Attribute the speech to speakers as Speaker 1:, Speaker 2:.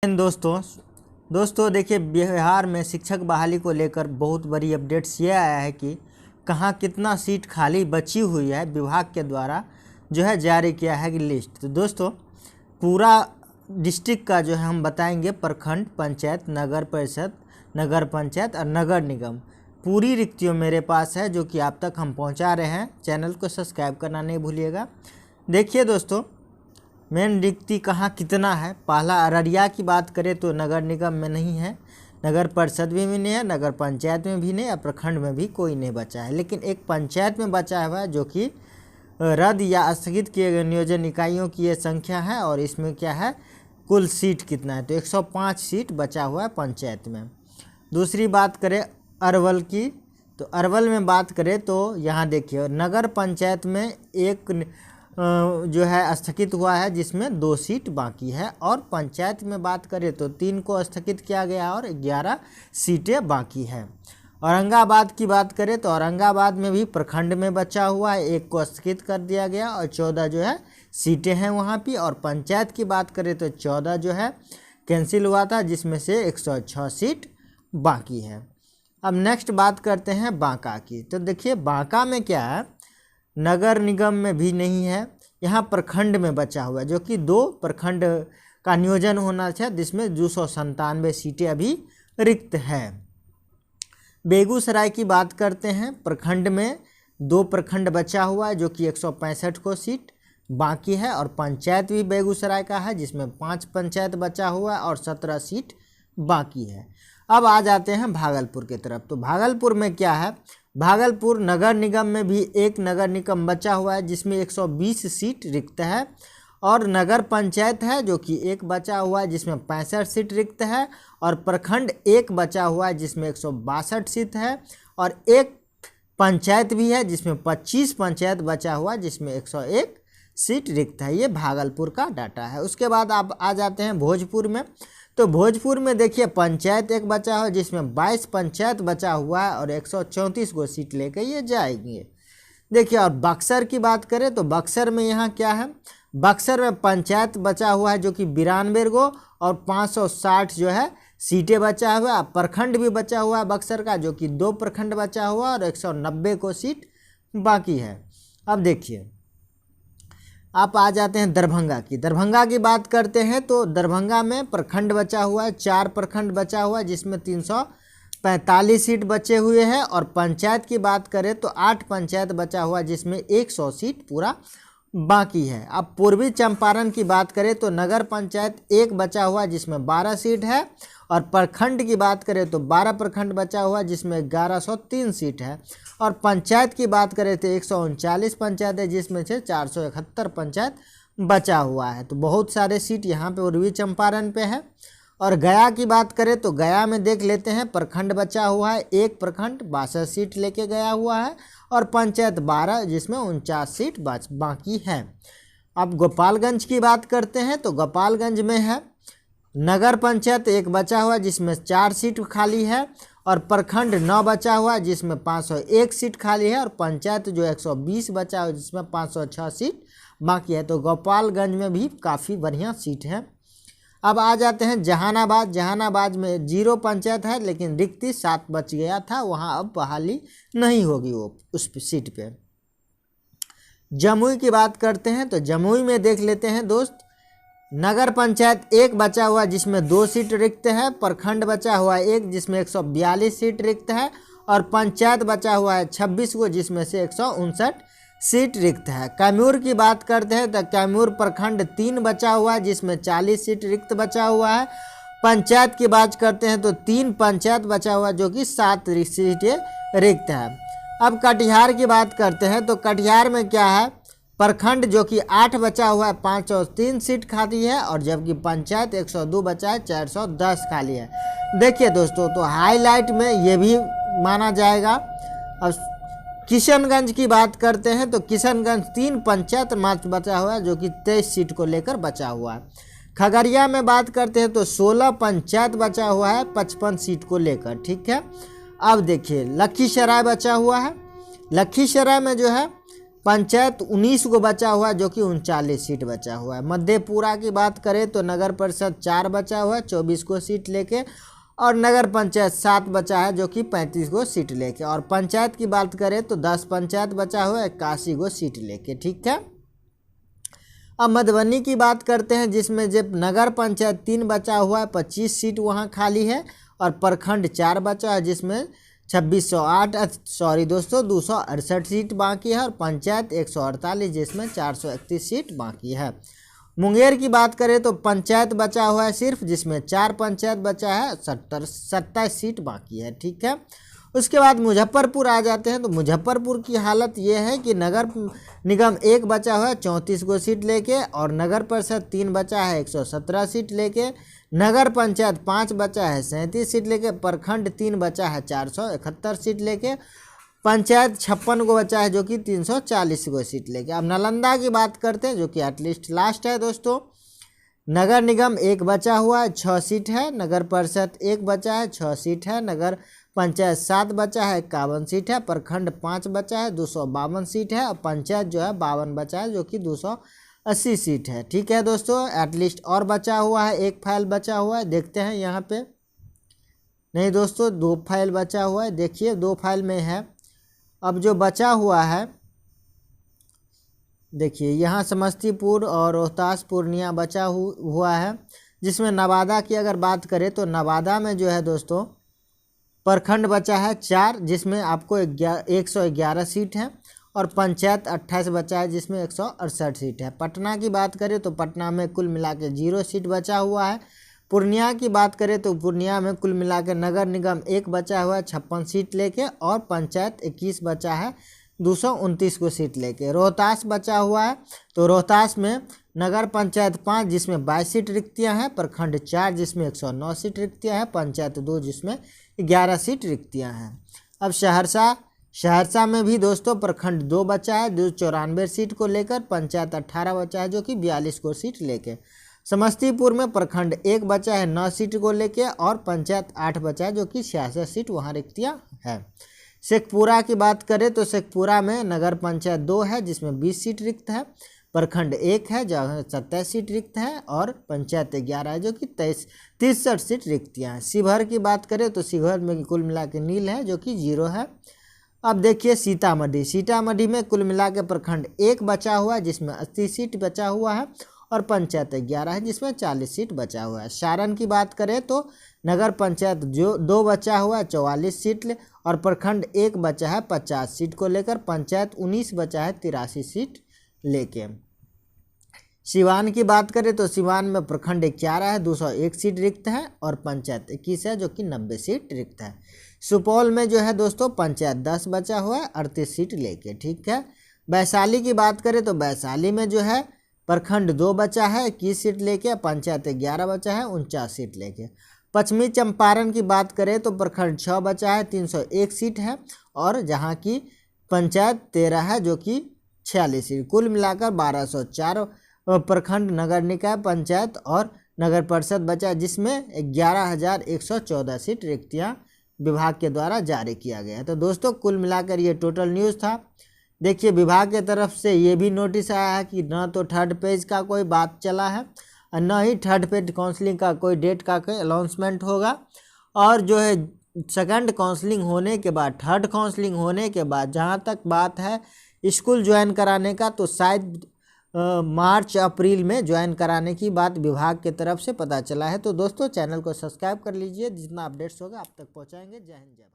Speaker 1: दोस्तों देखिए, बिहार में शिक्षक बहाली को लेकर बहुत बड़ी अपडेट्स ये आया है कि कहाँ कितना सीट खाली बची हुई है। विभाग के द्वारा जो है जारी किया है कि लिस्ट। तो दोस्तों पूरा डिस्ट्रिक्ट का जो है हम बताएंगे, प्रखंड, पंचायत, नगर परिषद, नगर पंचायत और नगर निगम, पूरी रिक्तियों मेरे पास है जो कि आप तक हम पहुंचा रहे हैं। चैनल को सब्सक्राइब करना नहीं भूलिएगा। देखिए दोस्तों, मेन रिक्ति कहाँ कितना है। पहला अररिया की बात करें तो नगर निगम में नहीं है, नगर परिषद में भी नहीं है, नगर पंचायत में भी नहीं, और प्रखंड में भी कोई नहीं बचा है। लेकिन एक पंचायत में बचा हुआ है जो कि रद्द या स्थगित किए गए नियोजन इकाइयों की ये संख्या है। और इसमें क्या है, कुल सीट कितना है, तो 105 सीट बचा हुआ है पंचायत में। दूसरी बात करें अरवल की, तो अरवल में बात करें तो यहाँ देखिए, नगर पंचायत में एक जो है स्थगित हुआ है जिसमें 2 सीट बाकी है, और पंचायत में बात करें तो 3 को स्थगित किया गया और 11 सीटें बाकी है। औरंगाबाद की बात करें तो औरंगाबाद में भी प्रखंड में बचा हुआ है, 1 को स्थगित कर दिया गया और 14 जो है सीटें हैं वहाँ पे। और पंचायत की बात करें तो 14 जो है कैंसिल हुआ था, जिसमें से 106 सीट बाकी है। अब नेक्स्ट बात करते हैं बांका की। तो देखिए बांका में क्या है, नगर निगम में भी नहीं है, यहाँ प्रखंड में बचा हुआ है, जो कि 2 प्रखंड का नियोजन होना चाहिए, जिसमें 297 सीटें अभी रिक्त हैं। बेगूसराय की बात करते हैं, प्रखंड में 2 प्रखंड बचा हुआ है जो कि 165 को सीट बाकी है, और पंचायत भी बेगूसराय का है जिसमें 5 पंचायत बचा हुआ है और 17 सीट बाकी है। अब आ जाते हैं भागलपुर की तरफ। तो भागलपुर में क्या है, भागलपुर नगर निगम में भी 1 नगर निगम बचा हुआ है जिसमें 120 सीट रिक्त है, और नगर पंचायत है जो कि 1 बचा हुआ है जिसमें 65 सीट रिक्त है, और प्रखंड 1 बचा हुआ है जिसमें 162 सीट है, और 1 पंचायत भी है जिसमें 25 पंचायत बचा हुआ है जिसमें 101 सीट रिक्त है। ये भागलपुर का डाटा है। उसके बाद आप आ जाते हैं भोजपुर में। तो भोजपुर में देखिए पंचायत 1 बचा हुआ है जिसमें 22 पंचायत बचा हुआ है और 134 को सीट लेकर ये जाएंगे। देखिए, और बक्सर की बात करें तो बक्सर में यहाँ क्या है, बक्सर में पंचायत बचा हुआ है जो कि 92 को और 560 जो है सीटें बचा हुआ है। प्रखंड भी बचा हुआ है बक्सर का, जो कि 2 प्रखंड बचा हुआ और 190 को सीट बाकी है। अब देखिए आप आ जाते हैं दरभंगा की। दरभंगा की बात करते हैं तो दरभंगा में प्रखंड बचा हुआ है, 4 प्रखंड बचा हुआ है जिसमें 345 सीट बचे हुए हैं, और पंचायत की बात करें तो 8 पंचायत बचा हुआ है जिसमें 100 सीट पूरा बाकी है। अब पूर्वी चंपारण की बात करें तो नगर पंचायत 1 बचा हुआ है जिसमें 12 सीट है, और प्रखंड की बात करें तो 12 प्रखंड बचा हुआ है जिसमें 1103 सीट है, और पंचायत की बात करें तो 139 पंचायत है जिसमें से 471 पंचायत बचा हुआ है। तो बहुत सारे सीट यहाँ पे पूर्वी चंपारण पे है। और गया की बात करें तो गया में देख लेते हैं, प्रखंड बचा हुआ है, 1 प्रखंड 62 सीट लेके गया हुआ है, और पंचायत 12 जिसमें 49 सीट बाकी है। अब गोपालगंज की बात करते हैं तो गोपालगंज में है नगर पंचायत 1 बचा हुआ है जिसमें 4 सीट खाली है, और प्रखंड 9 बचा हुआ है जिसमें 501 सीट खाली है, और पंचायत जो 120 बचा हुआ है जिसमें 506 सीट बाकी है। तो गोपालगंज में भी काफ़ी बढ़िया सीट है। अब आ जाते हैं जहानाबाद। जहानाबाद में 0 पंचायत है लेकिन रिक्ति 7 बच गया था, वहाँ अब बहाली नहीं होगी वो उस सीट पे। जमुई की बात करते हैं तो जमुई में देख लेते हैं दोस्त, नगर पंचायत 1 बचा हुआ है जिसमें 2 सीट रिक्त है, प्रखंड बचा हुआ है 1 जिसमें 142 सीट रिक्त है, और पंचायत बचा हुआ है 26 को जिसमें से 159 सीट रिक्त है। कैमूर की बात करते हैं तो कैमूर प्रखंड 3 बचा हुआ है जिसमें 40 सीट रिक्त बचा हुआ है। पंचायत की बात करते हैं तो 3 पंचायत बचा हुआ है जो कि 7 सीटें रिक्त है। अब कटिहार की बात करते हैं तो कटिहार में क्या है, प्रखंड जो कि 8 बचा हुआ है, 503 सीट खाली है, और जबकि पंचायत 102 बचा है, 410 खाली है। देखिए दोस्तों, तो हाईलाइट में ये भी माना जाएगा। अब किशनगंज की बात करते हैं तो किशनगंज 3 पंचायत मात्र बचा हुआ है जो कि 23 सीट को लेकर बचा हुआ है। खगड़िया में बात करते हैं तो 16 पंचायत बचा हुआ है 55 सीट को लेकर, ठीक है। अब देखिए लखीसराय बचा हुआ है। लखीसराय में जो है पंचायत 19 को बचा हुआ है जो कि 39 सीट बचा हुआ है। मधेपुरा की बात करें तो नगर परिषद 4 बचा हुआ है 24 को सीट लेके, और नगर पंचायत 7 बचा है जो कि 35 को सीट लेके, और पंचायत की बात करें तो 10 पंचायत बचा हुआ है 81 को सीट लेके। ठीक है, अब मधुबनी की बात करते हैं जिसमें जब नगर पंचायत 3 बचा हुआ है 25 सीट वहाँ खाली है, और प्रखंड 4 बचा है जिसमें 268 सीट बाकी है, और पंचायत 148 जिसमें 431 सीट बाकी है। मुंगेर की बात करें तो पंचायत बचा हुआ है सिर्फ, जिसमें 4 पंचायत बचा है, 27 सीट बाकी है। ठीक है, उसके बाद मुजफ्फरपुर आ जाते हैं तो मुजफ्फरपुर की हालत ये है कि नगर निगम 1 बचा हुआ है 34 को सीट लेके, और नगर परिषद 3 बचा है 117 सीट लेके, नगर पंचायत 5 बचा है 37 सीट लेके, प्रखंड 3 बचा है 471 सीट लेके, पंचायत 56 को बचा है जो कि 340 को सीट लेके। अब नालंदा की बात करते हैं जो कि एटलीस्ट लास्ट है दोस्तों। नगर निगम 1 बचा हुआ है 6 सीट है, नगर परिषद 1 बचा है 6 सीट है, नगर पंचायत 7 बचा है 51 सीट है, प्रखंड 5 बचा है 252 सीट है, और पंचायत जो है 52 बचा है जो कि 280 सीट है। ठीक है दोस्तों, एटलीस्ट और बचा हुआ है, 1 फाइल बचा हुआ है, देखते हैं यहाँ पे। नहीं दोस्तों, 2 फाइल बचा हुआ है, देखिए 2 फाइल में है। अब जो बचा हुआ है देखिए यहाँ समस्तीपुर और रोहतास पूर्णिया बचा हुआ है, जिसमें नवादा की अगर बात करें तो नवादा में जो है दोस्तों प्रखंड बचा है 4 जिसमें आपको 111 सीट है, और पंचायत 28 बचा है जिसमें 168 सीट है। पटना की बात करें तो पटना में कुल मिला के 0 सीट बचा हुआ है। पूर्णिया की बात करें तो पूर्णिया में कुल मिला के नगर निगम 1 बचा हुआ है 56 सीट लेके, और पंचायत 21 बचा है 229 को सीट लेके। रोहतास बचा हुआ है तो रोहतास में नगर पंचायत 5 जिसमें 22 सीट रिक्तियां हैं, प्रखंड 4 जिसमें 109 सीट रिक्तियां हैं, पंचायत 2 जिसमें 11 सीट रिक्तियां हैं। अब सहरसा में भी दोस्तों प्रखंड 2 बचा है 294 सीट को लेकर, पंचायत 18 बचा है जो कि 42 को सीट लेके। समस्तीपुर में प्रखंड 1 बचा है 9 सीट को लेके, और पंचायत 8 बचा है जो कि 66 सीट वहाँ रिक्तियाँ है। शेखपुरा की बात करें तो शेखपुरा में नगर पंचायत 2 है जिसमें 20 सीट रिक्त है, प्रखंड 1 है जहाँ 27 सीट रिक्त है, और पंचायत 11 है जो कि 63 सीट रिक्तियाँ हैं। शिवहर की बात करें तो शिवहर में कुल मिला के नील है जो कि 0 है। अब देखिए सीतामढ़ी में कुल मिला के प्रखंड 1 बचा हुआ है जिसमें 80 सीट बचा हुआ है, और पंचायत 11 है जिसमें 40 सीट बचा हुआ है। सारण की बात करें तो नगर पंचायत जो 2 बचा हुआ है 44 सीट और प्रखंड 1 बचा है 50 सीट को लेकर, पंचायत 19 बचा है 83 सीट लेके। सिवान की बात करें तो सिवान में प्रखंड 11 है 201 सीट रिक्त है, और पंचायत 21 है जो कि 90 सीट रिक्त है। सुपौल में जो है दोस्तों पंचायत 10 बचा हुआ है 38 सीट लेके। ठीक है, वैशाली की बात करें तो वैशाली में जो है प्रखंड 2 बचा है 21 सीट लेके, पंचायत 11 बचा है 49 सीट लेके। पश्चिमी चंपारण की बात करें तो प्रखंड 6 बचा है 301 सीट है, और जहां की पंचायत 13 है जो कि 46 सीट, कुल मिलाकर 1204 प्रखंड नगर निकाय पंचायत और नगर परिषद बचा, जिसमें 11,114 सीट रिक्तियाँ विभाग के द्वारा जारी किया गया। तो दोस्तों कुल मिलाकर ये टोटल न्यूज़ था। देखिए विभाग के तरफ से ये भी नोटिस आया है कि न तो थर्ड पेज का कोई बात चला है और न ही थर्ड पेज काउंसलिंग का कोई डेट का कोई अनाउंसमेंट होगा, और जो है सेकंड काउंसलिंग होने के बाद थर्ड काउंसलिंग होने के बाद जहाँ तक बात है स्कूल ज्वाइन कराने का, तो शायद मार्च अप्रैल में ज्वाइन कराने की बात विभाग के तरफ से पता चला है। तो दोस्तों चैनल को सब्सक्राइब कर लीजिए, जितना अपडेट्स होगा आप तक पहुँचाएंगे। जय हिंद जय भारत।